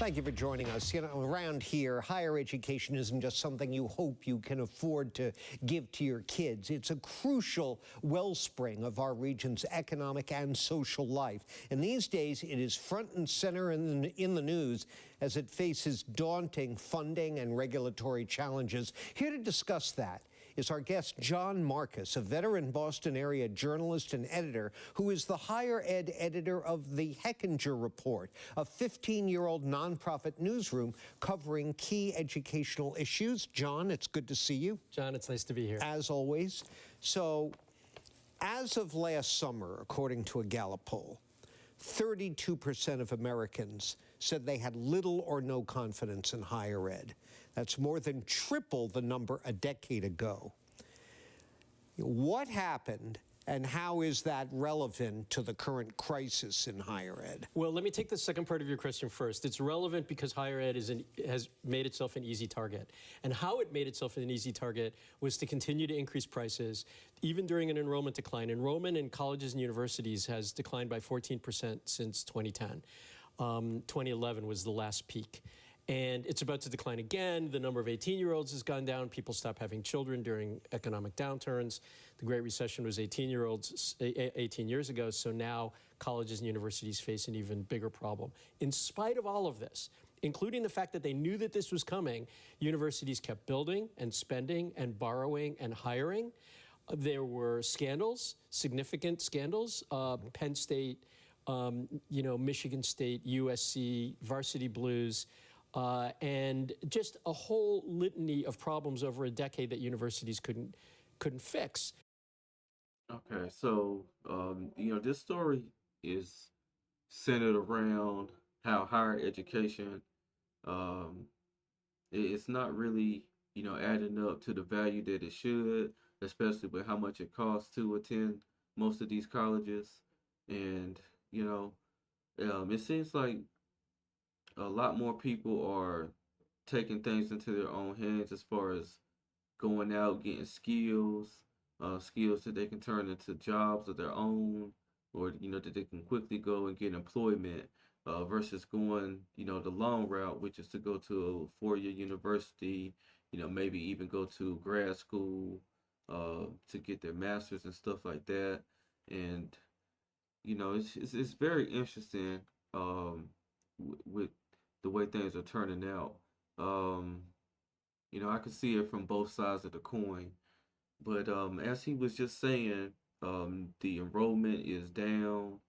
Thank you for joining us. You know, around here, higher education isn't just something you hope you can afford to give to your kids. It's a crucial wellspring of our region's economic and social life. And these days, it is front and center in the news as it faces daunting funding and regulatory challenges. Here to discuss that is our guest, John Marcus, a veteran Boston area journalist and editor who is the higher ed editor of the Hechinger Report, a 15-year-old nonprofit newsroom covering key educational issues. John, it's good to see you. John, it's nice to be here. As always. So, as of last summer, according to a Gallup poll, 32% of Americans said they had little or no confidence in higher ed. That's more than triple the number a decade ago. What happened, and how is that relevant to the current crisis in higher ed? Well, let me take the second part of your question first. It's relevant because higher ed has made itself an easy target. And how it made itself an easy target was to continue to increase prices, even during an enrollment decline. Enrollment in colleges and universities has declined by 14% since 2010. 2011 was the last peak. And it's about to decline again. The number of 18-year-olds has gone down. People stop having children during economic downturns. The Great Recession was 18 years ago, so now colleges and universities face an even bigger problem. In spite of all of this, including the fact that they knew that this was coming, universities kept building and spending and borrowing and hiring. There were scandals, significant scandals. Penn State, Michigan State, USC, Varsity Blues, and just a whole litany of problems over a decade that universities couldn't fix. Okay, so this story is centered around how higher education it's not really adding up to the value that it should, especially with how much it costs to attend most of these colleges, and it seems like a lot more people are taking things into their own hands as far as going out, getting skills that they can turn into jobs of their own, or that they can quickly go and get employment, versus going the long route, which is to go to a four-year university, maybe even go to grad school to get their masters and stuff like that. And it's very interesting with the way things are turning out. I could see it from both sides of the coin. But as he was just saying, the enrollment is down.